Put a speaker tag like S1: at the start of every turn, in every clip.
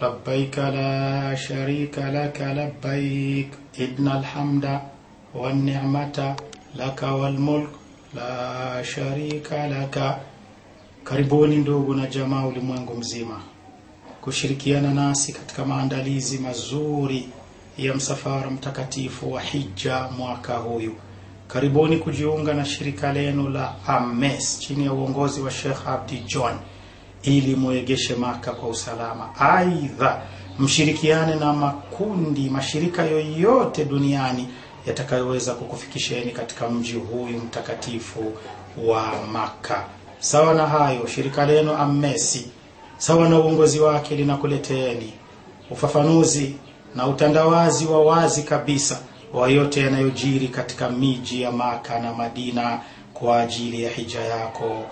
S1: لبيك لا شريك لك لبيك إن الحمد والنعمة لك والملك la sharika laka. Karibuni ndugu na jamaa ulimwengu mzima kushirikiana nasi katika maandalizi mazuri ya msafara mtakatifu wa hija mwaka huyu. Karibuni kujiunga na shirika lenu la AMES chini ya uongozi wa Sheikh Abdi John ili muegeshe Maka kwa usalama. Aidha, mshirikiane na mashirika yoyote duniani yatakayoweza kukufikisheni katika mji huyu mtakatifu wa Maka. Sawa na hayo, shirika lenu AMES sawa na uongozi wake linakuleteeni ufafanuzi na utandawazi wa wazi kabisa wa yote yanayojiri katika miji ya Maka na Madina kwa ajili ya hija yako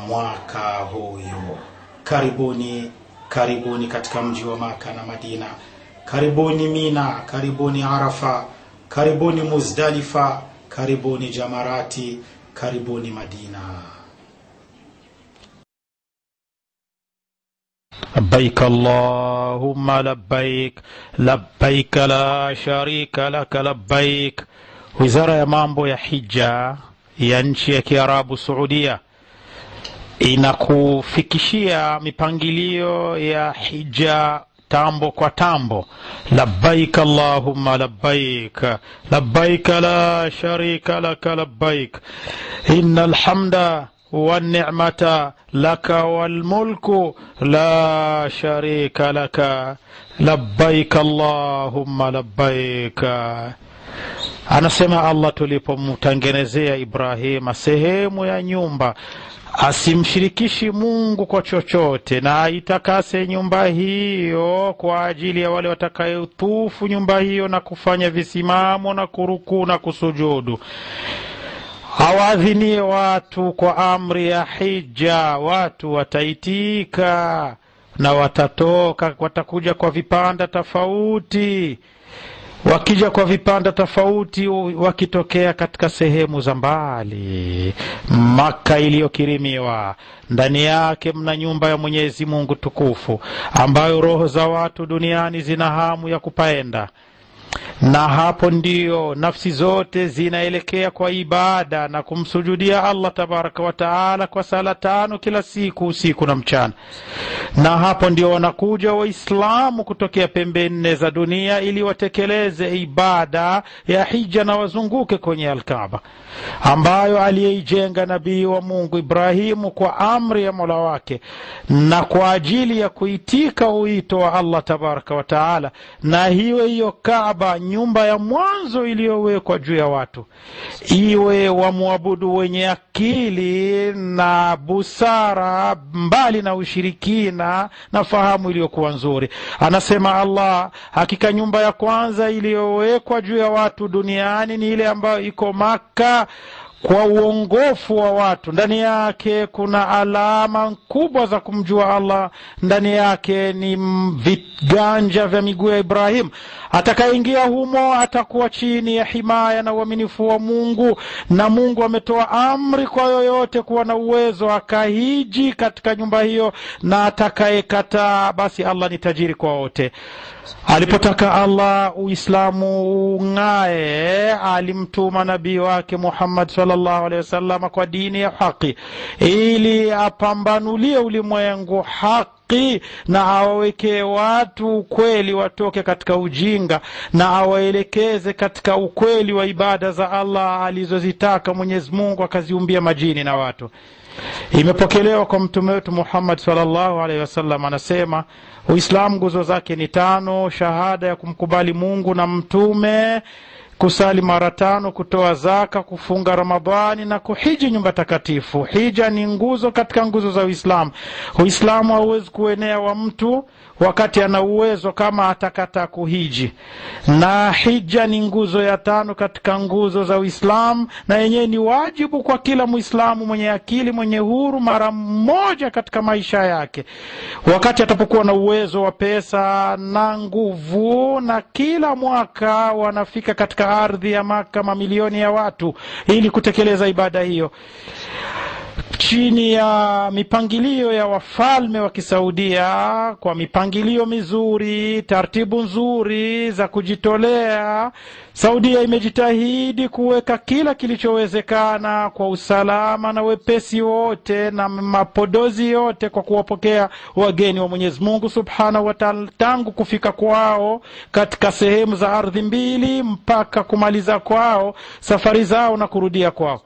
S1: mwaka huyu. Karibuni katika mji wa Maka na Madina. Karibuni Mina, karibuni Arafa, karibuni Muzdalifa, karibuni Jamarati, karibuni Madina. لبيك اللهم لبيك لبيك لا شريك لك لبيك. Wizara ya mambo ya hija ya nchi ya Kiarabu Saudia inakufikishia mipangilio ya hija tambo kwa tambo. Labbaik Allahumma labbaik labbaik la sharika laka labbaik innal hamda wan ni'mata laka wal mulku la sharika laka labbaik Allahumma labbaik. Anasema Allah tulipomtengenezea Ibrahim sehemu ya nyumba asimshirikishi Mungu kwa chochote, na aitakase nyumba hiyo kwa ajili ya wale watakayotufu nyumba hiyo na kufanya visimamo na kuruku na kusujudu. Awadhinie watu kwa amri ya hija, watu wataitika na watakuja kwa vipanda tofauti. Wakija kwa vipanda tofauti wakitokea katika sehemu za mbali. Maka iliyokirimiwa, ndani yake mna nyumba ya Mwenyezi Mungu tukufu ambayo roho za watu duniani zina hamu ya kupaenda. Na hapo ndio nafsi zote zinaelekea kwa ibada na kumsujudia Allah tabaraka wa taala kwa sala 5 kila siku, usiku na mchana. Na hapo ndio wanakuja Waislamu kutokea pembe 4 za dunia ili watekeleze ibada ya hija na wazunguke kwenye Al-Kaaba ambayo aliyeijenga nabii wa Mungu Ibrahimu kwa amri ya Mola wake na kwa ajili ya kuitika wito wa Allah tabaraka wa taala. Na hiyo Kaaba, nyumba ya mwanzo iliyowekwa juu ya watu, iwe wamwabudu wenye akili na busara, mbali na ushirikina na fahamu iliyokuwa nzuri. Anasema Allah, hakika nyumba ya kwanza iliyowekwa juu ya watu duniani ni ile ambayo iko Maka kwa uongofu wa watu. Ndani yake kuna alama kubwa za kumjua Allah. Ndani yake ni viganja vya miguu ya Ibrahim. Atakayeingia humo atakuwa chini ya himaya na uaminifu wa Mungu, na Mungu ametoa amri kwa yoyote kuwa na uwezo akahiji katika nyumba hiyo, na atakayekataa basi Allah ni tajiri kwa wote. Alipotaka Allah Uislamu ungae, alimtuma nabii wake Muhammad sallallahu alaihi wasallam kwa dini ya haki ili apambanulie ulimwengu haki na awaweke watu ukweli watoke katika ujinga, na awaelekeze katika ukweli wa ibada za Allah alizozitaka Mwenyezi Mungu akaziumbia majini na watu. Imepokelewa kwa mtume wetu Muhammad sallallahu alaihi wasallam, anasema Uislamu nguzo zake ni 5: shahada ya kumkubali Mungu na mtume kusali mara 5, kutoa zaka, kufunga Ramadhani na kuhiji nyumba takatifu. Hija ni nguzo katika nguzo za Uislamu. Uislamu hauwezi kuenea wa mtu wakati ana uwezo kama atakata kuhiji. Na hija ni nguzo ya 5 katika nguzo za Uislamu, na yenyewe ni wajibu kwa kila Muislamu mwenye akili, mwenye huru, mara moja katika maisha yake, wakati atapokuwa na uwezo wa pesa na nguvu. Na kila mwaka wanafika katika ardhi ya Maka mamilioni ya watu ili kutekeleza ibada hiyo chini ya mipangilio ya wafalme wa Kisaudia, kwa mipangilio mizuri, taratibu nzuri za kujitolea. Saudia imejitahidi kuweka kila kilichowezekana kwa usalama na wepesi wote na mapodozi yote kwa kuwapokea wageni wa Mwenyezi Mungu Subhanahu wa Ta'ala, tangu kufika kwao katika sehemu za ardhi mbili mpaka kumaliza kwao safari zao na kurudia kwao.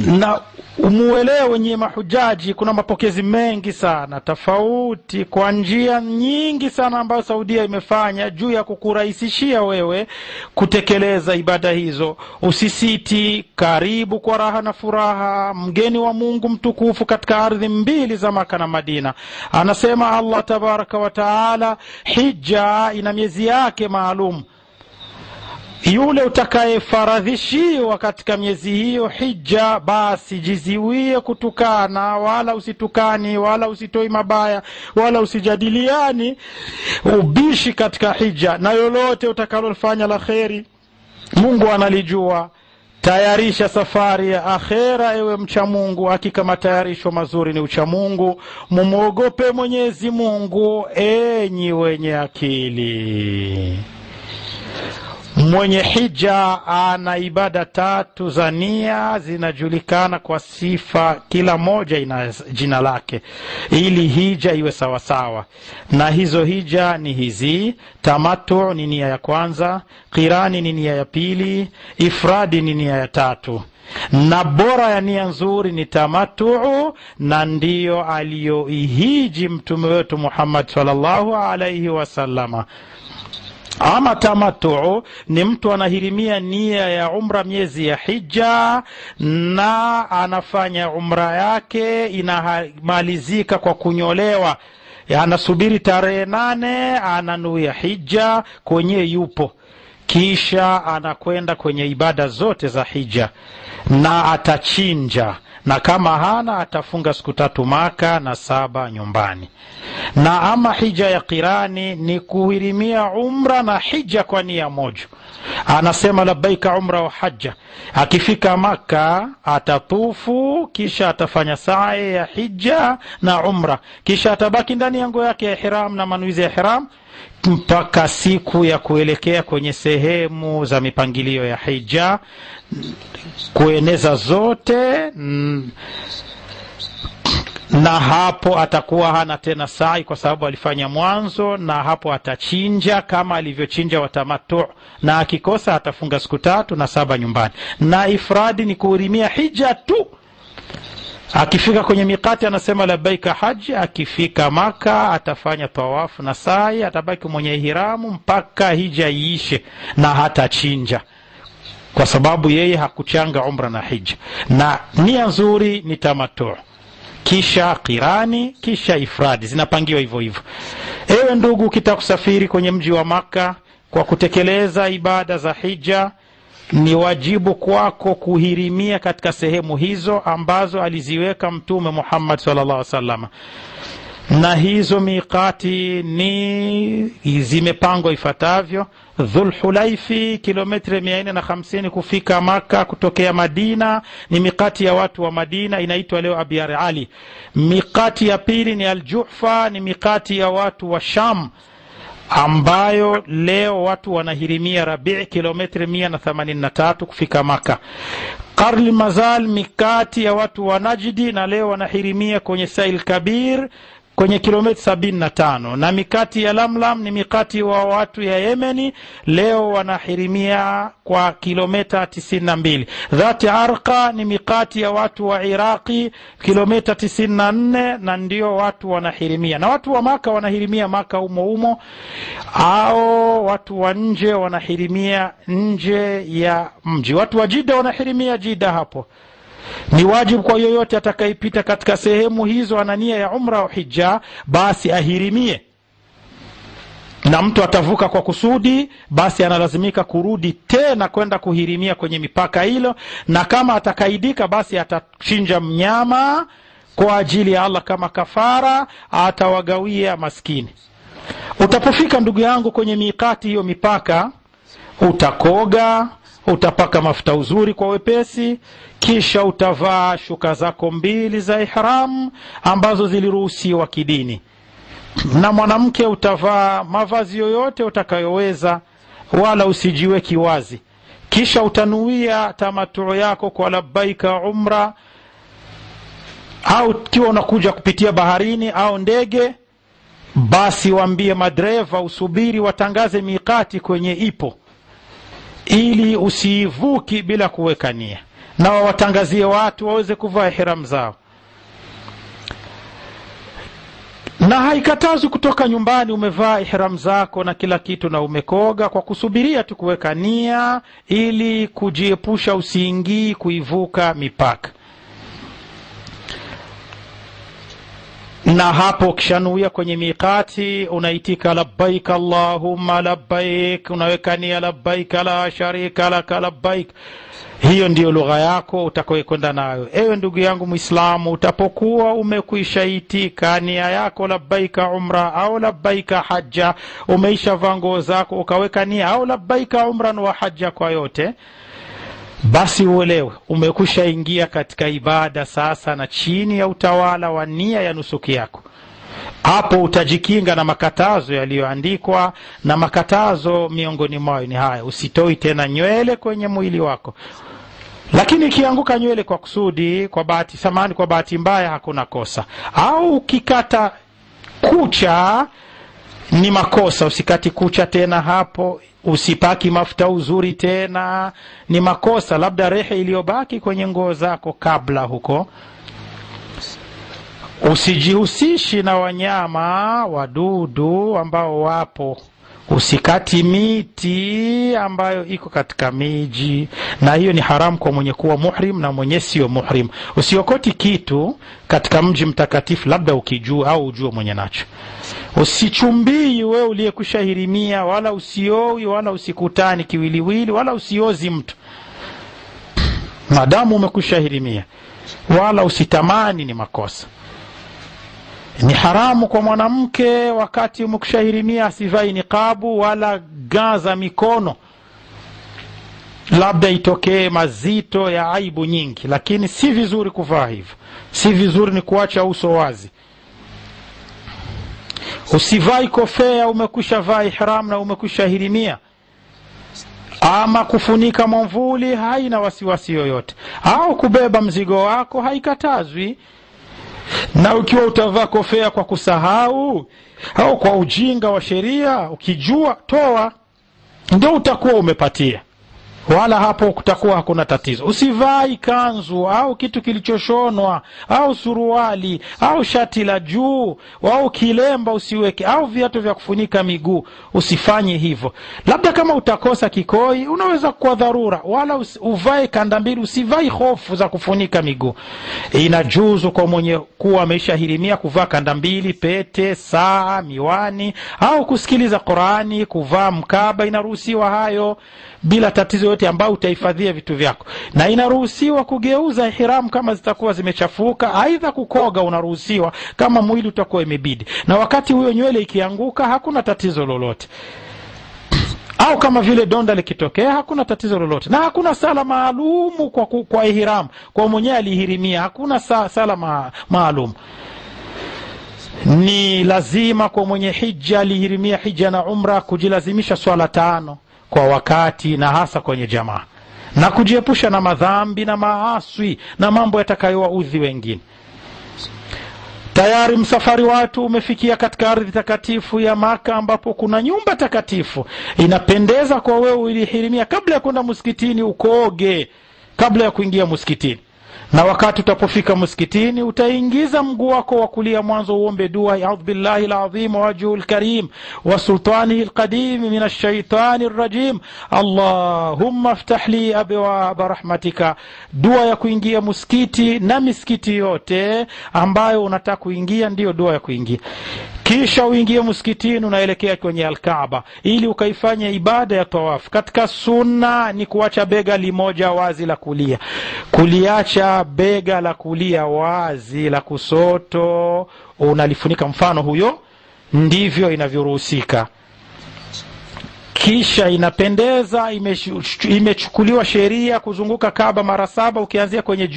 S1: Na umuelewe wenye mahujaji, kuna mapokezi mengi sana tofauti kwa njia nyingi sana ambayo Saudia imefanya juu ya kukurahisishia wewe kutekeleza ibada hizo. Usisiti, karibu kwa raha na furaha, mgeni wa Mungu mtukufu katika ardhi mbili za Maka na Madina. Anasema Allah tabaraka wa taala, hija ina miezi yake maalum. Yule utakayefaradhishiwa katika miezi hiyo hija, basi jiziwie kutukana, wala usitukani, wala usitoi mabaya, wala usijadiliani ubishi katika hija. Na lolote utakalofanya la kheri Mungu analijua. Tayarisha safari ya akhera ewe mcha Mungu, hakika matayarisho mazuri ni ucha Mungu. Mumuogope Mwenyezi Mungu enyi wenye akili. Mwenye hija ana ibada 3 za nia, zinajulikana kwa sifa, kila moja ina jina lake ili hija iwe sawa sawa. Na hizo hija ni hizi: tamattu ni nia ya kwanza, qirani ni nia ya pili, ifradi ni nia ya 3. Na bora ya nia nzuri ni tamattu, na ndiyo aliyoihiji mtume wetu Muhammad sallallahu alaihi wasallama. Ama tamattu ni mtu anahirimia nia ya umra miezi ya hija, na anafanya umra yake inamalizika kwa kunyolewa. Anasubiri tarehe 8, ananuia hija kwenye yupo, kisha anakwenda kwenye ibada zote za hija na atachinja, na kama hana atafunga siku 3 Maka na 7 nyumbani. Na ama hija ya qirani ni kuhirimia umra na hija kwa nia moja. Anasema labbaika umra wa hajja. Akifika Maka atatufu, kisha atafanya sa'i ya hija na umra, kisha atabaki ndani ya nguo yake ya ihram na manuizi ya ihram mpaka siku ya kuelekea kwenye sehemu za mipangilio ya hija, kueneza zote. Na hapo atakuwa hana tena sa'i kwa sababu alifanya mwanzo, na hapo atachinja kama alivyochinja watamattu, na akikosa atafunga siku 3 na 7 nyumbani. Na ifradi ni kuhirimia hija tu. Akifika kwenye mikati anasema labbaika haji. Akifika Maka atafanya tawafu na sa'i, atabaki mwenye ihramu mpaka hija iishe, na hatachinja kwa sababu yeye hakuchanga umra na hija. Na nia nzuri ni tamattu, kisha qirani, kisha ifradi, zinapangiwa hivyo hivyo. Ewe ndugu, ukitaka kusafiri kwenye mji wa Maka kwa kutekeleza ibada za hija, ni wajibu kwako kuhirimia katika sehemu hizo ambazo aliziweka Mtume Muhammad sallallahu alaihi wasallam. Na hizo miqati ni zimepangwa ifuatavyo: Dhulhulaifi, kilometre 450 kufika Maka kutokea Madina, ni miqati ya watu wa Madina, inaitwa leo Abiyar Ali. Miqati ya pili ni Al-Juhfa, ni miqati ya watu wa Sham, ambayo leo watu wanahirimia Rabi', kilometre 183 kufika Maka. Qarl Mazal, mikati ya watu wa Najdi, na leo wanahirimia kwenye Sail Kabir kwenye kilomita 75, na mikati ya Lamlam ni mikati wa watu ya Yemeni, leo wanahirimia kwa kilomita 92. Dhati Arqa ni mikati ya watu wa Iraqi, kilomita 94, na ndio watu wanahirimia. Na watu wa Maka wanahirimia Maka umo au watu wa nje wanahirimia nje ya mji. Watu wa Jida wanahirimia Jida. Hapo ni wajibu kwa yoyote atakayepita katika sehemu hizo ana nia ya umra au hija, basi ahirimie. Na mtu atavuka kwa kusudi, basi analazimika kurudi tena kwenda kuhirimia kwenye mipaka hilo, na kama atakaidika basi atachinja mnyama kwa ajili ya Allah kama kafara, atawagawia maskini. Utapofika ndugu yangu kwenye mikati hiyo mipaka, utakoga, utapaka mafuta uzuri kwa wepesi, kisha utavaa shuka zako 2 za ihram ambazo ziliruhusiwa kidini. Na mwanamke utavaa mavazi yoyote utakayoweza, wala usijiweki wazi. Kisha utanuia tamattu yako kwa labbaika umra, au kiwa unakuja kupitia baharini au ndege, basi waambie madereva usubiri watangaze mikati kwenye ipo, ili usivuki bila kuweka nia, na watangazie watu waweze kuvaa ihram zao. Na haikatazi kutoka nyumbani umevaa ihram zako na kila kitu na umekoga, kwa kusubiria tu kuweka nia ili kujiepusha usiingii kuivuka mipaka. Na hapo kishanuia kwenye mikati unaitika labbaik Allahumma labbaik, unaweka nia labbaik la sharika laka labbaik. Hiyo ndiyo lugha yako utakayokwenda nayo. Ewe ndugu yangu Muislamu, utapokuwa umekwisha itika nia yako labbaika umra au labbaika hajja, umeisha vango zako ukaweka nia au labbaika umran wa hajja kwa yote, basi uelewe umekwisha ingia katika ibada sasa na chini ya utawala wa nia ya nusuki yako. Hapo utajikinga na makatazo yaliyoandikwa, na makatazo miongoni mwao ni haya: usitoi tena nywele kwenye mwili wako. Lakini ikianguka nywele kwa kusudi, kwa bahati mbaya, hakuna kosa. Au ukikata kucha ni makosa, usikati kucha tena hapo. Usipaki mafuta uzuri tena, ni makosa. Labda rehe iliyobaki kwenye nguo zako kabla huko. Usijihusishi na wanyama wadudu ambao wapo. Usikati miti ambayo iko katika miji, na hiyo ni haramu kwa mwenye kuwa muhrim na mwenye sio muhrim. Usiokoti kitu katika mji mtakatifu labda ukijua au ujue mwenye nacho. Usichumbii wewe uliyekushahirimiya, wala usioi, wala usikutani kiwiliwili, wala usiozi mtu madamu umekushahirimiya, wala usitamani, ni makosa. Ni haramu kwa mwanamke wakati umekushahirimiya asivai niqabu wala gaza mikono, labda itokee mazito ya aibu nyingi, lakini si vizuri kuvaa hivyo. Si vizuri ni kuacha uso wazi. Usivai kofia umekushavaa ihram na umekushahirimiya, ama kufunika mwavuli haina wasiwasi yoyote, au kubeba mzigo wako haikatazwi. Na ukiwa utavaa kofia kwa kusahau au kwa ujinga wa sheria, ukijua toa, ndio utakuwa umepatia, wala hapo kutakuwa hakuna tatizo. Usivai kanzu au kitu kilichoshonwa au suruali au shati la juu au kilemba usiweke, au viatu vya kufunika miguu, usifanye hivyo. Labda kama utakosa kikoi unaweza kwa dharura, wala uvae kanda mbili, usivai hofu za kufunika miguu. Inajuzu kwa mwenye kuwa ameshahirimiya kuvaa kanda mbili, pete, saa, miwani, au kusikiliza Qur'ani, kuvaa mkaba, inaruhusiwa hayo bila tatizo yote, ambao utahifadhia vitu vyako. Na inaruhusiwa kugeuza ihram kama zitakuwa zimechafuka, aidha kukoga unaruhusiwa kama mwili utakuwa imebidi. Na wakati huyo nywele ikianguka hakuna tatizo lolote, au kama vile donda likitokea hakuna tatizo lolote. Na hakuna sala maalumu kwa ihram, kwa mwenye alihirimia hakuna sala maalum. Ni lazima kwa mwenye hija alihirimia hija na umra kujilazimisha swala 5 kwa wakati, na hasa kwenye jamaa, na kujiepusha na madhambi na maaswi na mambo yatakayowaudhi wengine. tayari msafari watu umefikia katika ardhi takatifu ya Maka, ambapo kuna nyumba takatifu. Inapendeza kwa wewe ulihirimia kabla ya kwenda msikitini ukoge kabla ya kuingia msikitini, na wakati utapofika msikitini utaingiza mguu wako wa kulia mwanzo uombe dua a'udhu billahi al-azim wa wajhul karim wa sultanihi al-qadim minash shaitani ar-rajim Allahumma iftah li abwaab rahmatika. Dua ya kuingia msikiti na misikiti yote ambayo unataka kuingia ndio dua ya kuingia. Kisha uingie msikitini, unaelekea kwenye al-Kaaba ili ukaifanya ibada ya tawaf. Katika sunna ni kuacha bega limoja wazi la kulia. Kuliacha bega la kulia wazi, la kusoto unalifunika mfano huyo, ndivyo inavyoruhusika. Kisha inapendeza, imechukuliwa sheria kuzunguka Kaaba mara 7 ukianzia kwenye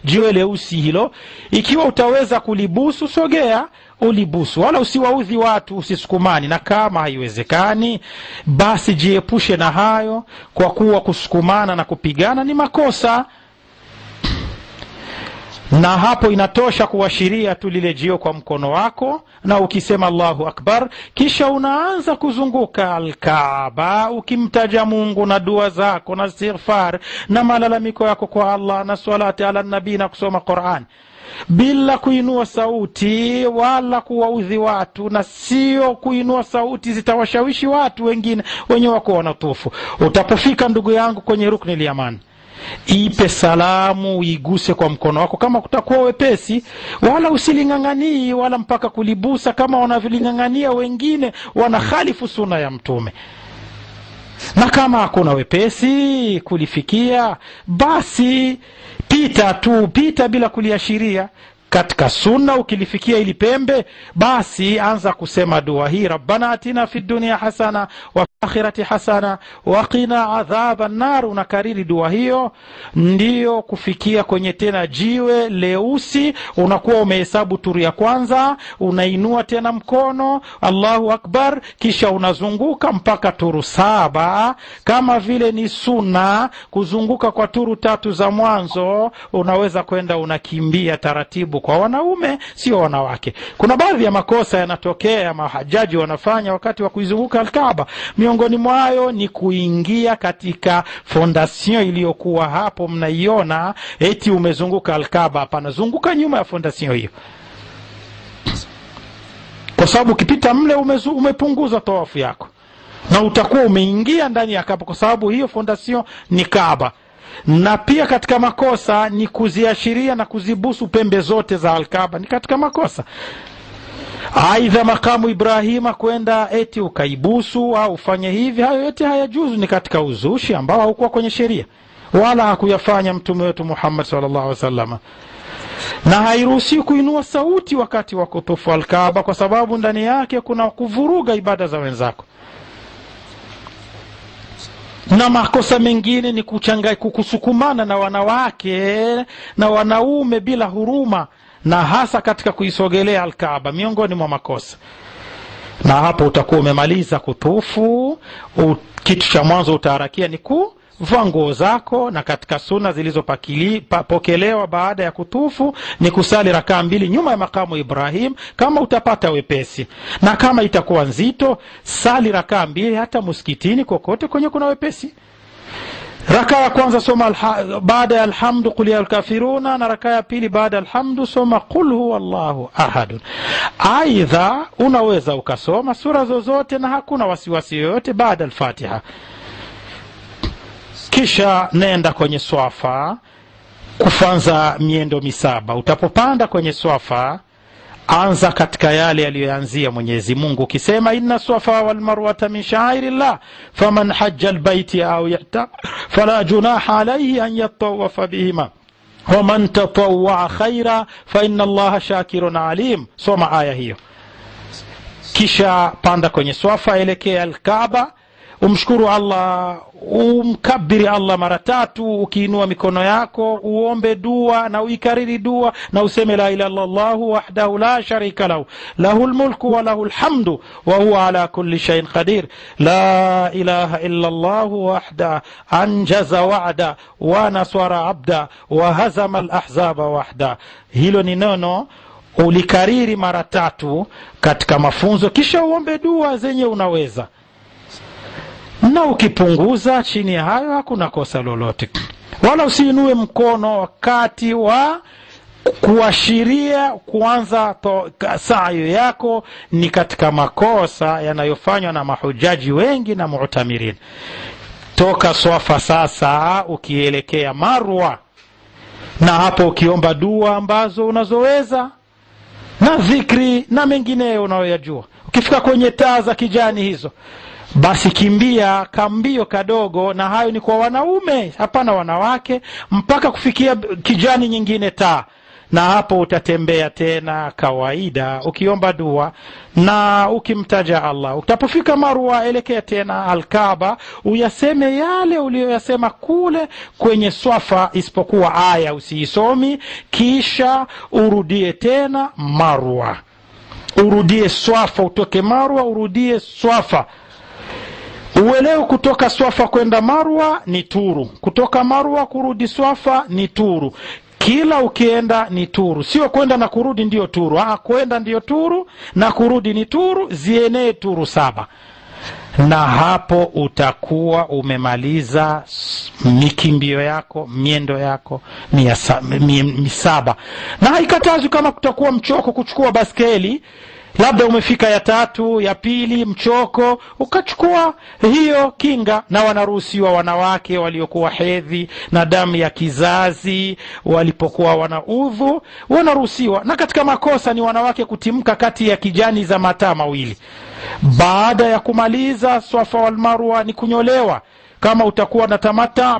S1: jiwe leusi hilo. Ikiwa utaweza kulibusu, sogea ulibusu, wala usiwaudhi watu, usisukumani. Na kama haiwezekani, basi jiepushe na hayo, kwa kuwa kusukumana na kupigana ni makosa. Na hapo inatosha kuashiria tu lile jio kwa mkono wako, na ukisema Allahu Akbar, kisha unaanza kuzunguka al-Kaaba ukimtaja Mungu na dua zako na istighfar na malalamiko yako kwa Allah na salati ala nabii na kusoma Qur'an, bila kuinua sauti wala kuwaudhi watu. Na sio kuinua sauti zitawashawishi watu wengine wenye wako wanatufu. Utapofika ndugu yangu kwenye rukni al-Yaman, ipe salamu, iguse kwa mkono wako kama kutakuwa wepesi, wala usilinganganii wala mpaka kulibusa kama wanavilingangania wengine, wanakhalifu sunna ya Mtume. Na kama hakuna wepesi kulifikia, basi pita bila kuliashiria. Katika sunna ukilifikia ili pembe, basi anza kusema dua hii: Rabbana atina fid dunya hasana wa fil akhirati hasana wa qina adhaban nar. Unakariri dua hiyo, ndio kufikia kwenye tena jiwe leusi. Unakuwa umehesabu turu ya kwanza, unainua tena mkono Allahu Akbar, kisha unazunguka mpaka turu 7. Kama vile ni sunna kuzunguka kwa turu 3 za mwanzo, unaweza kwenda unakimbia taratibu kwa wanaume, sio wanawake. Kuna baadhi ya makosa yanatokea mahajaji wanafanya wakati wa kuizunguka al-Kaaba. Miongoni mwayo ni kuingia katika fondation iliyokuwa hapo mnaiona, eti umezunguka al-Kaaba. Hapana, zunguka nyuma ya fondation hiyo, kwa sababu ukipita mle umepunguza tawafu yako na utakuwa umeingia ndani ya Kaaba, kwa sababu hiyo fondation ni Kaaba. Na pia katika makosa ni kuziashiria na kuzibusu pembe zote za al-Kaaba, ni katika makosa. Aidha makamu Ibrahima kwenda eti ukaibusu au ufanye hivi, hayo yote hayajuzu, ni katika uzushi ambao haukuwa kwenye sheria wala hakuyafanya Mtume wetu Muhammad sallallahu alaihi wasallam. Na hairuhusiwi kuinua sauti wakati wa kutufu al-Kaaba, kwa sababu ndani yake kuna kuvuruga ibada za wenzako. Na makosa mengine ni kusukumana na wanawake na wanaume bila huruma, na hasa katika kuisogelea al-Kaaba, miongoni mwa makosa. Na hapo utakuwa umemaliza kutufu. Kitu cha mwanzo utaharakia ni kuvaa nguo zako, na katika sunna zilizopokelewa baada ya kutufu ni kusali rakaa 2 nyuma ya makamu Ibrahim kama utapata wepesi. Na kama itakuwa nzito, sali rakaa 2 hata msikitini kokote kwenye kuna wepesi. Rakaa ya kwanza soma baada ya alhamdu qul ya kafiruna, na rakaa ya pili baada ya alhamdu soma qul huwallahu ahad. Aidha unaweza ukasoma sura zozote na hakuna wasiwasi yoyote baada al-Fatiha. Kisha nenda kwenye swafa kufanza miendo 7. Utapopanda kwenye swafa, anza katika yale aliyoanzia Mwenyezi Mungu ukisema inna swafa wal marwata min sha'airillah faman hajja albayti aw yata fala junaha alayhi an yatawafa bihima wa man tatawwa khaira fa inna Allaha shakirun alim. Soma aya hiyo, kisha panda kwenye swafa, elekea al-Kaaba, umshukuru Allah, umkabiri Allah mara 3, ukiinua mikono yako uombe dua na uikariri dua na useme la ilaha illallah wahdahu la sharika lahu lahul mulku wa lahul hamdu wa huwa ala kulli shay'in qadir la ilaha illallah wahda anjaza wa'da wa nasara abda wa hazama al-ahzaba wahda. Hilo ni neno ulikariri mara 3 katika mafunzo, kisha uombe dua zenye unaweza, na ukipunguza chini ya hayo hakuna kosa lolote. Wala usiinue mkono wakati wa kuashiria kuanza sayo yako, ni katika makosa yanayofanywa na mahujaji wengi na mu'tamirin. Toka Swafa sasa ukielekea Marwa, na hapo ukiomba dua ambazo unazoweza na dhikri na mengineyo unayoyajua. Ukifika kwenye taa za kijani hizo, basi kimbia kambio kadogo, na hayo ni kwa wanaume, hapana wanawake, mpaka kufikia kijani nyingine taa, na hapo utatembea tena kawaida ukiomba dua na ukimtaja Allah. Utapofika Marwa, elekea tena Al-Kaaba, uyaseme yale uliyoyasema kule kwenye Swafa, isipokuwa aya usiisomi, kisha urudie tena Marwa, urudie Swafa, utoke Marwa urudie Swafa. Uelewe kutoka Swafa kwenda Marwa ni turu, kutoka Marwa kurudi Swafa ni turu. Kila ukienda ni turu, sio kwenda na kurudi ndio turu. Kwenda ndio turu na kurudi ni turu, zienee turu 7. Na hapo utakuwa umemaliza mikimbio yako, miendo yako 7. Na haikatazwi kama kutakuwa mchoko kuchukua baskeli, labda umefika ya 3 ya 2 mchoko, ukachukua hiyo kinga. Na wanaruhusiwa wanawake waliokuwa hedhi na damu ya kizazi, walipokuwa wanaudhu wanaruhusiwa. Na katika makosa ni wanawake kutimka kati ya kijani za mataa mawili. Baada ya kumaliza Swafa wal Marwa ni kunyolewa. Kama utakuwa na tamata,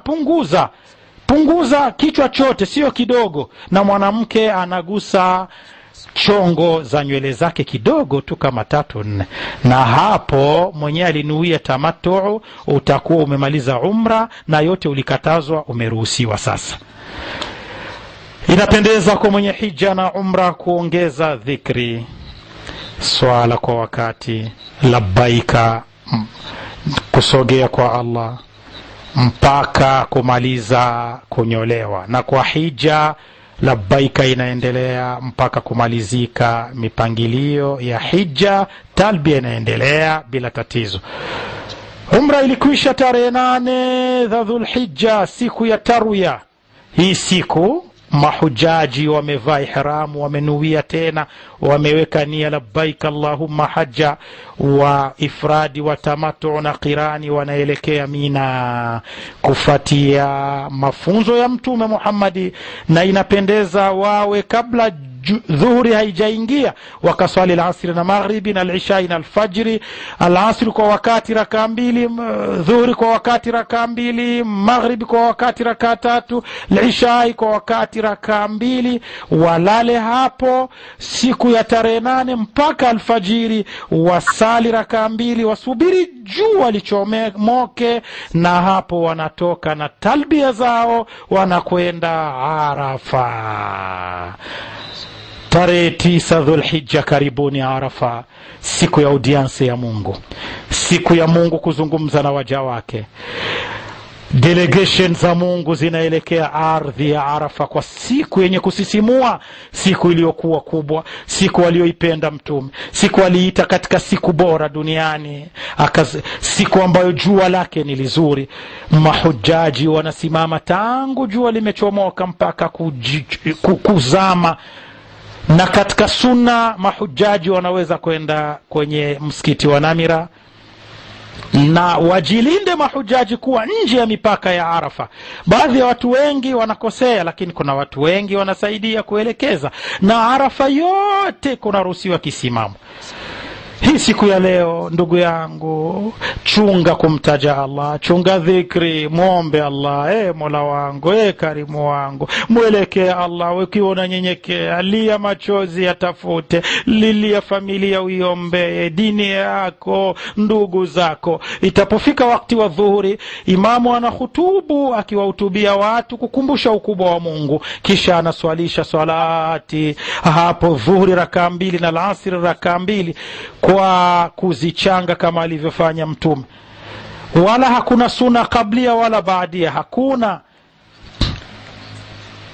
S1: punguza kichwa chote, sio kidogo, na mwanamke anagusa chongo za nywele zake kidogo tu kama 3-4. Na hapo mwenye alinuia tamattu utakuwa umemaliza umra, na yote ulikatazwa umeruhusiwa sasa. Inapendeza kwa mwenye hija na umra kuongeza dhikri, swala kwa wakati, labbaika, kusogea kwa Allah mpaka kumaliza kunyolewa. Na kwa hija labbaika inaendelea mpaka kumalizika mipangilio ya hija, talbia inaendelea bila tatizo. Umra ilikwisha tarehe 8 za Dhulhijja, siku ya tarwiya. Hii siku mahujaji wamevaa ihramu, wamenuia tena, wameweka nia labbaik Allahumma hajja wa ifradi wa tamattu na qirani, wanaelekea Mina kufuatia mafunzo ya Mtume Muhammad. Na inapendeza wawe kabla dhuhuri haijaingia wakaswali al-asri na maghribi na al-isha na al-fajri. Al-asri kwa wakati rakaa 2, dhuhuri kwa wakati rakaa 2, maghribi kwa wakati rakaa 3, al-isha kwa wakati rakaa 2. Walale hapo siku ya tarehe 8 mpaka alfajiri, wasali rakaa 2, wasubiri jua lichomoke, na hapo wanatoka na talbia zao wanakwenda Arafa. Tarehe 9 Dhulhijja, karibuni Arafa, siku ya audience ya Mungu, siku ya Mungu kuzungumza na waja wake. Delegation za Mungu zinaelekea ardhi ya Arafa kwa siku yenye kusisimua, siku iliyokuwa kubwa, siku aliyoipenda Mtume, siku aliita katika siku bora duniani, siku ambayo jua lake ni lizuri. Mahujaji wanasimama tangu jua limechomoka mpaka kuzama. Na katika sunna mahujaji wanaweza kwenda kwenye msikiti wa Namira, na wajilinde mahujaji kuwa nje ya mipaka ya Arafa. Baadhi ya watu wengi wanakosea, lakini kuna watu wengi wanasaidia kuelekeza, na Arafa yote kuna ruhusiwa kisimamo. Hii siku ya leo, ndugu yangu, chunga kumtaja Allah, chunga dhikri, muombe Allah, Mola wangu, Karimu wangu, mwelekea Allah, ukiwa unanyenyekea, lia machozi yatafute, lilia familia uiombe, dini yako, ndugu zako. Itapofika wakati wa dhuhuri, imamu anahutubu akiwahutubia watu kukumbusha ukubwa wa Mungu, kisha anaswalisha salati hapo dhuhuri rakaa 2 na al-asr rakaa 2 kwa kuzichanga kama alivyofanya Mtume. Wala hakuna sunna kablia wala baadia, hakuna.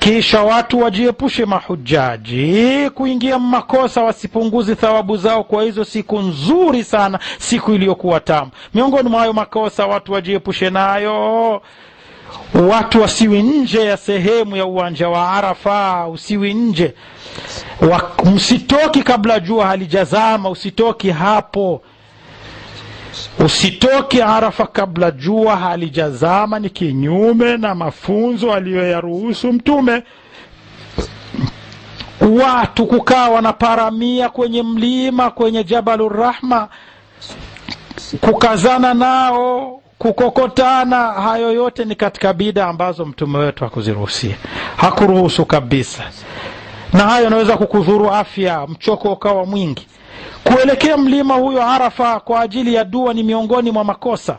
S1: Kisha watu wajiepushe mahujaji kuingia makosa, wasipunguze thawabu zao kwa hizo siku nzuri sana, siku iliyokuwa tamu. Miongoni mwa hayo makosa watu wajiepushe nayo, watu wasiwi nje ya sehemu ya uwanja wa Arafa. Usiwi nje, msitoki kabla jua halijazama. Usitoki hapo, usitoki Arafa kabla jua halijazama. Ni kinyume na mafunzo aliyoyaruhusu Mtume. Watu kukaa wanaparamia kwenye mlima, kwenye Jabalur Rahma, kukazana nao, kukokotana, hayo yote ni katika bid'a ambazo Mtume wetu hakuziruhusia, hakuruhusu kabisa. Na hayo yanaweza kukudhuru afya, mchoko ukawa mwingi. Kuelekea mlima huyo Arafa kwa ajili ya dua ni miongoni mwa makosa,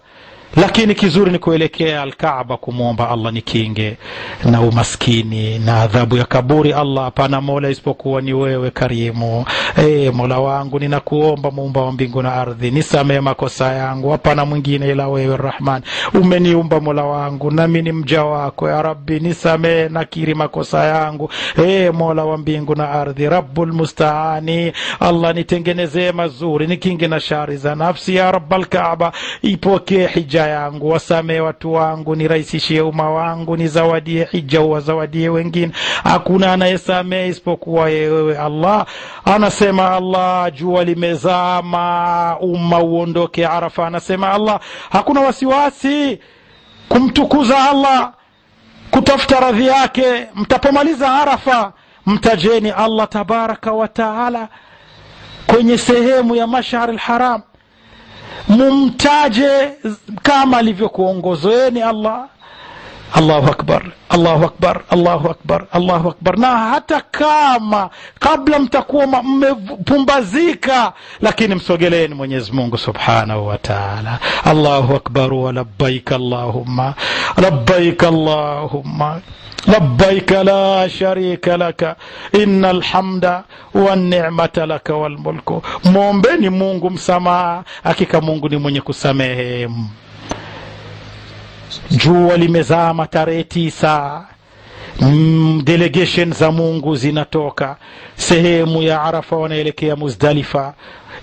S1: lakini kizuri ni kuelekea Al-Kaaba kumuomba Allah nikinge na umaskini na adhabu ya kaburi. Allah, hapana mola isipokuwa ni wewe karimu. Mola wangu, ninakuomba muumba wa mbingu na ardhi, nisamehe makosa yangu, hapana mwingine ila wewe Rahman. Umeniumba mola wangu, nami ni mja wako ya Rabbi, nisamehe nakiri makosa yangu. Mola wa mbingu na ardhi, Rabbul Musta'ani, Allah nitengenezee mazuri, nikinge na shari za nafsi ya Rabbal Kaaba. Ipokee hija yangu, wasamehe watu wangu, nirahisishie umma wangu, nizawadie hija, wazawadie wengine. Hakuna anayesamehe isipokuwa wewe Allah. Anasema Allah, jua limezama, umma uondoke Arafa. Anasema Allah, hakuna wasiwasi kumtukuza Allah, kutafuta radhi yake. Mtapomaliza Arafa, mtajeni Allah tabaraka wa taala kwenye sehemu ya Mash'ar al-Haram, mumtaje kama alivyokuongozeni Allah. Allahu akbar, Allahu akbar, Allahu akbar, Allahu akbar. Na hata kama kabla mtakuwa mmepumbazika, lakini msogeleeni Mwenyezi Mungu Subhanahu wa Ta'ala. Allahu akbar wa labbaik Allahumma, labbaik Allahumma, labbaik la sharika laka, innal hamda wan ni'mata laka wal mulku. Muombeni Mungu msamaha, hakika Mungu ni mwenye kusamehe. Jua limezama tarehe 9. Delegation za Mungu zinatoka sehemu ya Arafa, wanaelekea Muzdalifa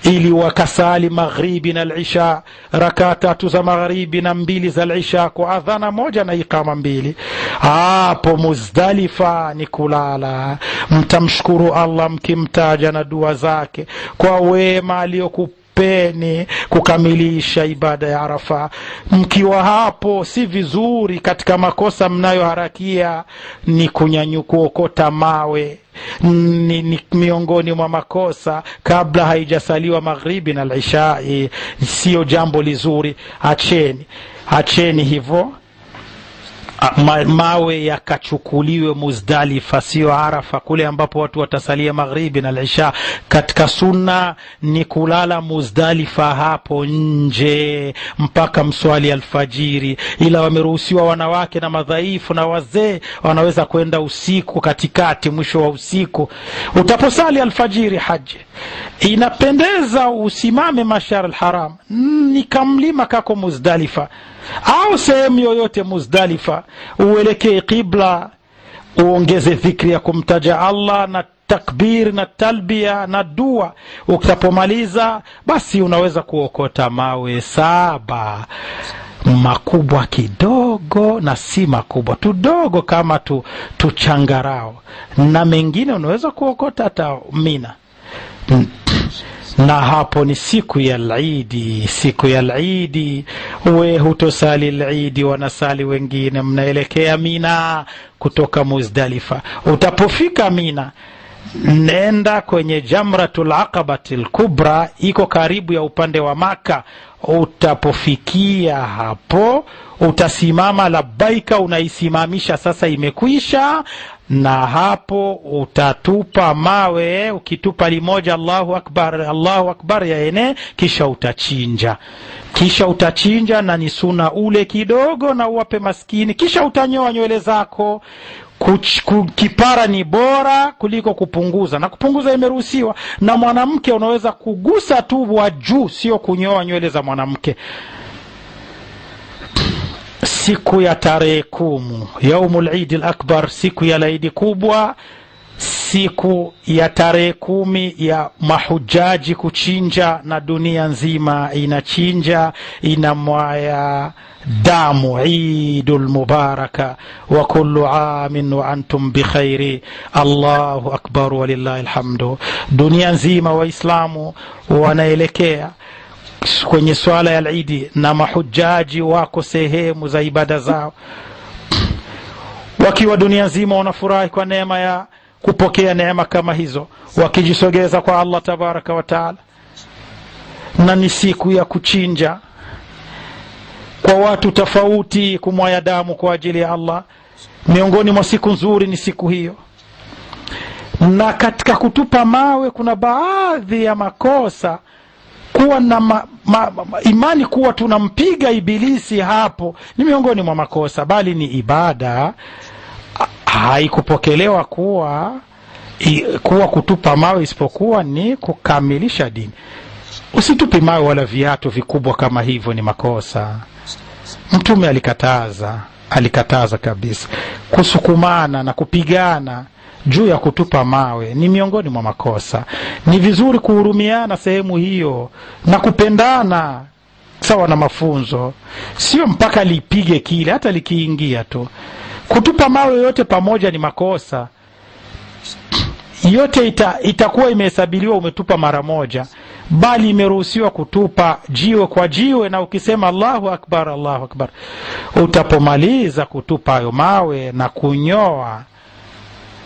S1: ili wakasali maghribi na al-isha, rakaa 3 za maghribi na 2 za al-isha, kwa adhana moja na iqama 2. Hapo Muzdalifa ni kulala. Mtamshukuru Allah mkimtaja na dua zake kwa wema aliyokupeni kukamilisha ibada ya Arafa. Mkiwa hapo, si vizuri, katika makosa mnayoharakia ni kunyanyuka kuokota mawe. Ni miongoni mwa makosa kabla haijasaliwa maghribi na al-isha. Sio jambo lizuri, acheni hivyo. Mawe yakachukuliwe Muzdalifa, sio Arafa, kule ambapo watu watasalia maghribi na al-isha. Katika sunna ni kulala Muzdalifa hapo nje mpaka mswali alfajiri, ila wameruhusiwa wanawake na madhaifu na wazee, wanaweza kwenda usiku, katikati, mwisho wa usiku. Utaposali alfajiri haji, inapendeza usimame Mash'ar al-Haram, ni kamlima kako Muzdalifa au sehemu yoyote Muzdalifa, uelekee qibla, uongeze dhikri ya kumtaja Allah na takbir na talbia na dua. Ukitapomaliza, basi unaweza kuokota mawe 7, makubwa kidogo na si makubwa, tudogo kama tuchangarao, na mengine unaweza kuokota hata Mina. Na hapo ni siku ya al-Eid. Siku ya al-Eid we hutosali al-Eid, wanasali wengine. Mnaelekea Mina kutoka Muzdalifa. Utapofika Mina, nenda kwenye Jamratul Aqabatil Kubra, iko karibu ya upande wa Maka. Utapofikia hapo, utasimama labbaika, unaisimamisha sasa, imekwisha. Na hapo utatupa mawe, ukitupa limoja Allahu akbar, Allahu akbar ya ene, kisha utachinja, na ni sunna ule kidogo na uwape maskini. Kisha utanyoa nywele zako. Kipara ni bora kuliko kupunguza, na kupunguza imeruhusiwa. Na mwanamke unaweza kugusa tu wa juu, sio kunyoa nywele za mwanamke. siku ya tarehe 10 yaumul Eid al-Akbar, siku ya Eid kubwa, siku ya tarehe 10 ya mahujaji kuchinja, na dunia nzima inachinja, inamwaya damu. Eidul mubaraka wa kullu amin wa antum bikhairi. Allahu akbar walillahi alhamdu. Dunia nzima waislamu wanaelekea kwenye swala ya Eid, na mahujaji wako sehemu za ibada zao, wakiwa dunia nzima wanafurahi kwa neema ya kupokea neema kama hizo, wakijisogeza kwa Allah tabaraka wa taala. Na ni siku ya kuchinja kwa watu tofauti, kumwaya damu kwa ajili ya Allah. Miongoni mwa siku nzuri ni siku hiyo. Na katika kutupa mawe kuna baadhi ya makosa, kuwa na imani kuwa tunampiga ibilisi, hapo ni miongoni mwa makosa, bali ni ibada. Haikupokelewa kuwa kutupa mawe, isipokuwa ni kukamilisha dini. Usitupi mawe wala viatu vikubwa kama hivyo, ni makosa. Mtume alikataza kabisa. Kusukumana na kupigana juu ya kutupa mawe ni miongoni mwa makosa. Ni vizuri kuhurumiana sehemu hiyo na kupendana sawa na mafunzo, sio mpaka lipige kile, hata likiingia tu. Kutupa mawe yote pamoja ni makosa. Yote itakuwa imehesabiliwa umetupa mara moja, bali imeruhusiwa kutupa jiwe kwa jiwe, na ukisema Allahu akbar, Allahu akbar, utapomaliza kutupa hayo mawe na kunyoa,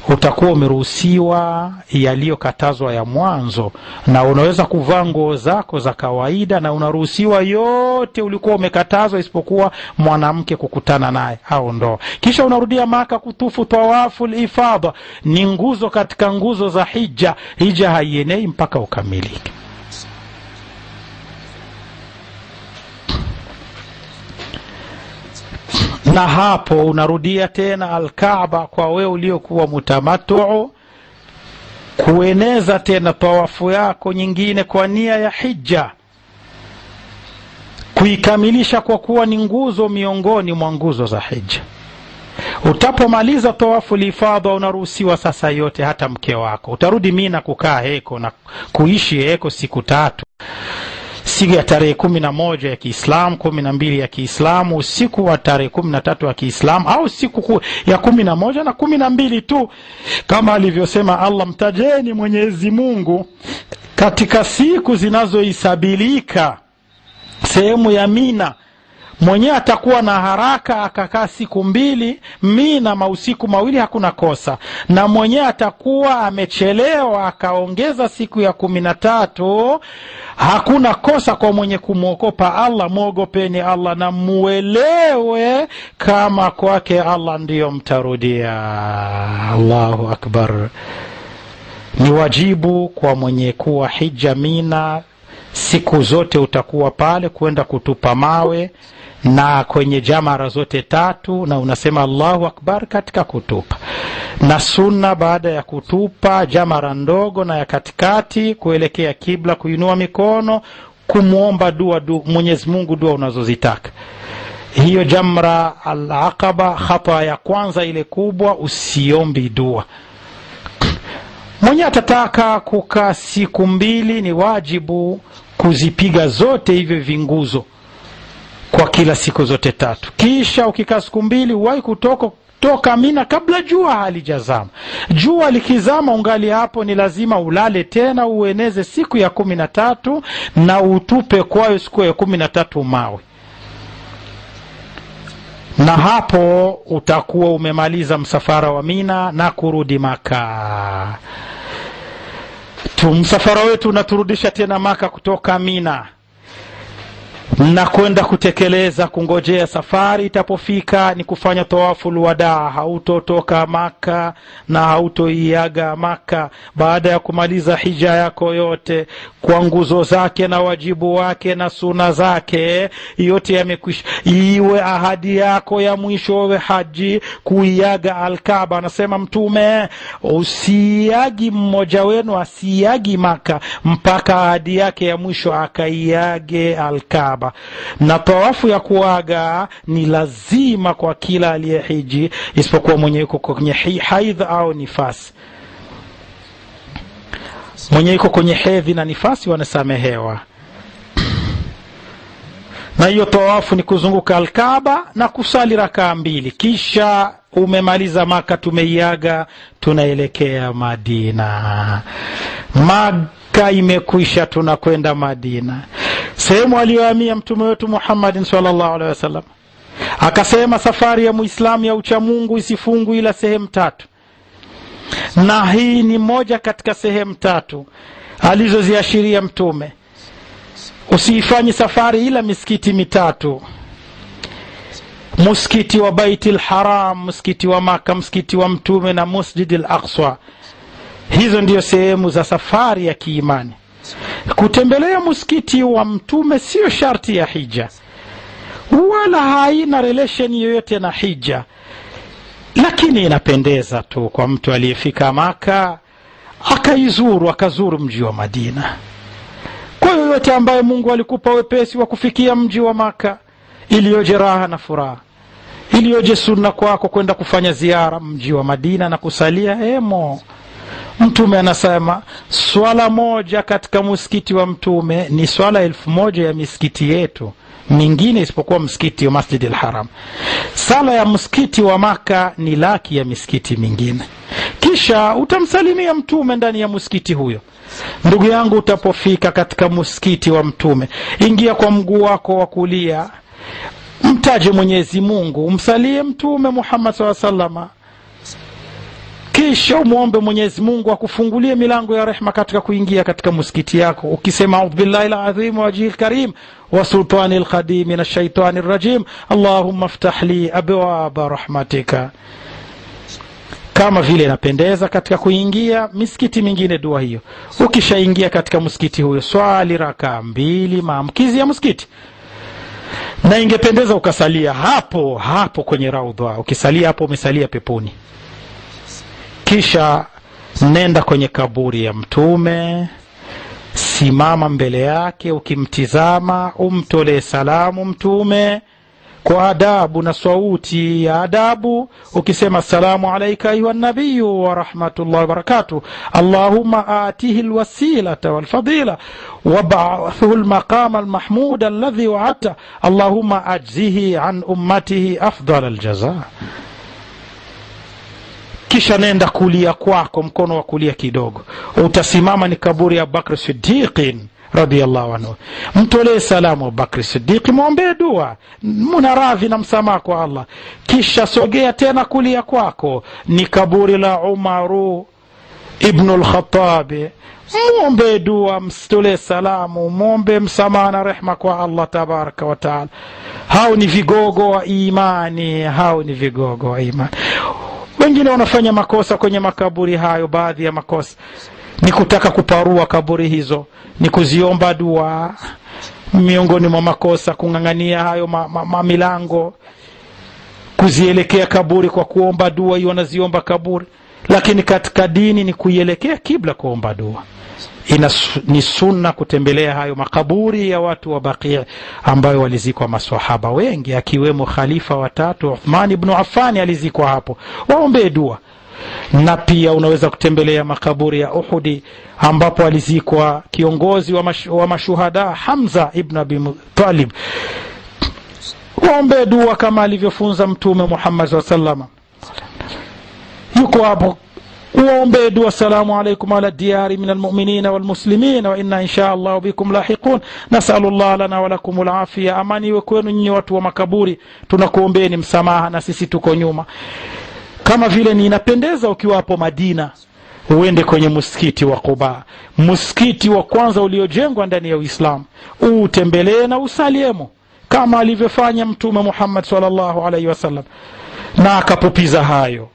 S1: utakuwa umeruhusiwa yaliyokatazwa ya mwanzo, na unaweza kuvaa nguo zako za kawaida, na unaruhusiwa yote ulikuwa umekatazwa, isipokuwa mwanamke kukutana naye au ndo. Kisha unarudia Maka kutufu tawaful ifadha, ni nguzo katika nguzo za hija. Hija haienei mpaka ukamilike. Na hapo unarudia tena Al-Kaaba kwa wewe uliokuwa mutamattu, kueneza tena tawafu yako nyingine kwa nia ya hija, kuikamilisha kwa kuwa ni nguzo miongoni mwa nguzo za hija. Utapomaliza tawafu ifadha, unaruhusiwa sasa yote, hata mke wako. Utarudi Mina kukaa heko na kuishi heko siku 3. Siku ya tarehe 11 ya Kiislamu, 12 ya Kiislamu, usiku wa tarehe 13 ya Kiislamu, au siku ya 11 na 12 tu, kama alivyosema Allah, mtajeni Mwenyezi Mungu katika siku zinazoisabilika sehemu ya Mina. Mwenye atakuwa na haraka akakaa siku 2 Mina, mausiku 2, hakuna kosa. Na mwenye atakuwa amechelewa akaongeza siku ya 13, hakuna kosa kwa mwenye kumwogopa Allah. Mwogopeni Allah na muelewe kama kwake Allah ndiyo mtarudia. Allahu akbar. Ni wajibu kwa mwenye kuwa hija Mina, siku zote utakuwa pale kwenda kutupa mawe, na kwenye jamara zote 3, na unasema Allahu akbar katika kutupa. Na sunna baada ya kutupa jamara ndogo na ya katikati, kuelekea kibla, kuinua mikono, kumuomba dua Mwenyezi Mungu, dua unazozitaka. Hiyo jamra al-Aqaba, khata ya kwanza ile kubwa, usiombi dua. Mwenye atataka kukaa siku 2, ni wajibu kuzipiga zote hivyo vinguzo kwa kila siku zote 3. Kisha ukikaa siku 2, uwahi kutoka Mina kabla jua halijazama. Jua likizama ungali hapo, ni lazima ulale tena, ueneze siku ya 13 na utupe kwayo siku ya 13 mawe. Na hapo utakuwa umemaliza msafara wa Mina na kurudi Maka. Msafara wetu unaturudisha tena Maka kutoka Mina, na kwenda kutekeleza, kungojea safari itapofika ni kufanya tawaful wadaa. Hautotoka Maka na hautoiaga Maka baada ya kumaliza hija yako yote kwa nguzo zake na wajibu wake na suna zake, yote yamekwisha. Iwe ahadi yako ya mwisho we haji kuiaga Al-Kaaba. Anasema Mtume, usiagi mmoja wenu asiagi Maka mpaka ahadi yake ya mwisho akaiage Al-Kaaba. Kaaba, na tawafu ya kuaga ni lazima kwa kila aliyehiji isipokuwa mwenye yuko kwenye haidh au nifasi. Mwenye yuko kwenye hedhi na nifasi wanasamehewa. Na hiyo tawafu ni kuzunguka al-Kaaba na kusali rakaa 2, kisha umemaliza Maka, tumeiaga, tunaelekea Madina. Maka imekwisha, tunakwenda Madina, sehemu aliyohamia mtume wetu Muhammad sallallahu alaihi wasallam. Akasema safari ya Muislamu ya uchamungu isifungu ila sehemu 3, na hii ni moja katika sehemu 3 alizoziashiria mtume. Usiifanye safari ila misikiti 3: msikiti wa Baitul Haram, msikiti wa Maka, msikiti wa mtume na Masjid al-Aqsa. Hizo ndio sehemu za safari ya kiimani. Kutembelea msikiti wa mtume sio sharti ya hija, wala haina relation yoyote na hija, lakini inapendeza tu kwa mtu aliyefika Maka akazuru mji wa Madina. Kwa yoyote ambaye Mungu alikupa wepesi wa kufikia mji wa Maka, iliyoje raha na furaha, iliyoje sunna kwako kwenda kufanya ziara mji wa Madina na kusalia hemo. Mtume anasema swala moja katika msikiti wa mtume ni swala 1000 ya misikiti yetu mingine isipokuwa msikiti wa Masjid al-Haram. Sala ya msikiti wa Maka ni 100,000 ya misikiti mingine. Kisha utamsalimia mtume ndani ya msikiti huyo. Ndugu yangu, utapofika katika msikiti wa mtume, ingia kwa mguu wako wa kulia, mtaje Mwenyezi Mungu, umsalie mtume Muhammad sallallahu alaihi wasallam, kisha umuombe Mwenyezi Mungu akufungulie milango ya rehema katika kuingia katika msikiti yako, ukisema a'udhu billahi al-azim wa wajhil karim wa sultanil qadim minash shaitanir rajim, Allahumma iftah li abwaaba rahmatika. Kama vile inapendeza katika kuingia misikiti mingine dua hiyo. Ukishaingia katika msikiti huyo, swali rakaa 2 maamkizi ya msikiti, na ingependeza ukasalia hapo kwenye raudha. Ukisalia hapo umesalia peponi. Kisha nenda kwenye kaburi ya mtume, simama mbele yake, ukimtizama umtolee salamu mtume kwa adabu na sauti ya adabu, ukisema assalamu alayka ayuha nabiyyu wa rahmatullahi wa barakatuh, Allahumma atihi alwasilata walfadila wab'athuhu almaqama almahmud alladhi wa'ata, Allahumma ajzihi an ummatihi afdal aljazaa. Kisha nenda kulia kwako, mkono wa kulia kidogo, utasimama ni kaburi ya Bakr Siddiq radiyallahu anhu. Mtolee salamu wa Bakr Siddiq, muombe dua, munaradhi na msamaha kwa Allah. Kisha sogea tena kulia kwako, ni kaburi la Umar ibn al-Khattab, muombe dua, mtolee salamu, muombe msamaha na rehema kwa Allah tabaraka wa taala. Hao ni vigogo wa imani, Wengine wanafanya makosa kwenye makaburi hayo. Baadhi ya makosa ni kutaka kuparua kaburi hizo, ni kuziomba dua. Miongoni mwa makosa kungangania hayo milango, kuzielekea kaburi kwa kuomba dua, hiyo wanaziomba kaburi. Lakini katika dini ni kuielekea kibla kuomba dua. Ni sunna kutembelea hayo makaburi ya watu wa Baqi' ambayo walizikwa maswahaba wengi, akiwemo khalifa wa 3 Uthman ibn Affan alizikwa hapo, waombe dua. Na pia unaweza kutembelea makaburi ya Uhud ambapo alizikwa kiongozi wa mashuhada Hamza ibn Abi Talib, waombe dua kama alivyofunza mtume Muhammad sallallahu alaihi wasallam. Yuko hapo, waombe dua, salamu alaykum ala diyari minal mu'minina wal muslimina wa inna insha Allah bikum lahiqun, nasallallahu lana wa lakum al afia. Amani iwe kwenu nyinyi watu wa makaburi, tunakuombeeni msamaha na sisi tuko nyuma. Kama vile ni inapendeza ukiwa hapo Madina, uende kwenye msikiti wa Quba, msikiti wa kwanza uliojengwa ndani ya Uislamu, utembelee na usaliemo kama alivyofanya mtume Muhammad sallallahu alaihi wasallam, na akapopiza hayo.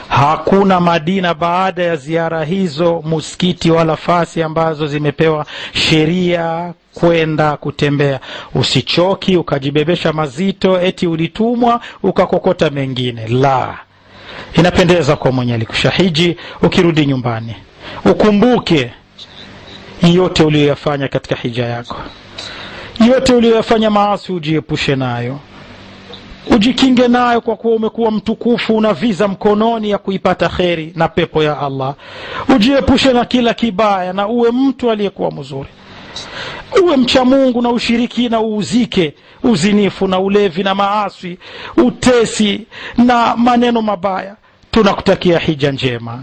S1: Hakuna Madina baada ya ziara hizo msikiti wala fasi ambazo zimepewa sheria kwenda kutembea. Usichoki ukajibebesha mazito eti ulitumwa ukakokota mengine. La, inapendeza kwa mwenye alikushahiji ukirudi nyumbani ukumbuke yote uliyofanya katika hija yako, yote uliyofanya maasi ujiepushe nayo, ujikinge nayo, kwa kuwa umekuwa mtukufu, una visa mkononi ya kuipata kheri na pepo ya Allah. Ujiepushe na kila kibaya na uwe mtu aliyekuwa mzuri, uwe mcha Mungu, na ushirikina uuzike, uzinifu na ulevi na maasi, utesi na maneno mabaya. Tunakutakia hija njema.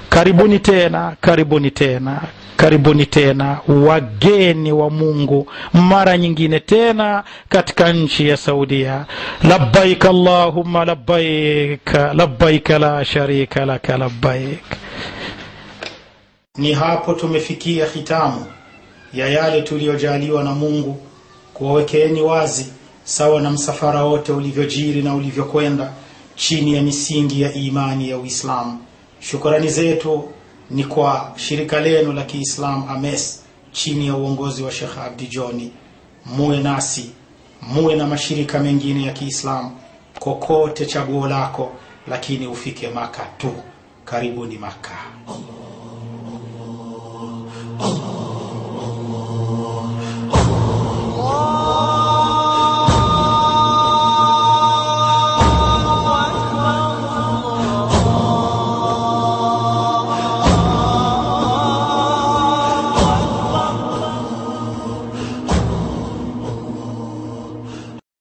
S1: Karibuni tena, karibuni tena, karibuni tena wageni wa Mungu mara nyingine tena katika nchi ya Saudia. Labbaik Allahumma labbaik, labbaik la sharika laka labbaik. Ni hapo tumefikia hitamu ya yale tuliyojaliwa na Mungu kuwekeni wazi, sawa na msafara wote ulivyojiri na ulivyokwenda chini ya misingi ya imani ya Uislamu. Shukrani zetu ni kwa shirika lenu la Kiislamu AMES chini ya uongozi wa Sheikh Abdi Joni. Muwe nasi, muwe na mashirika mengine ya Kiislamu, kokote chaguo lako, lakini ufike Maka tu. Karibuni Maka. Allah.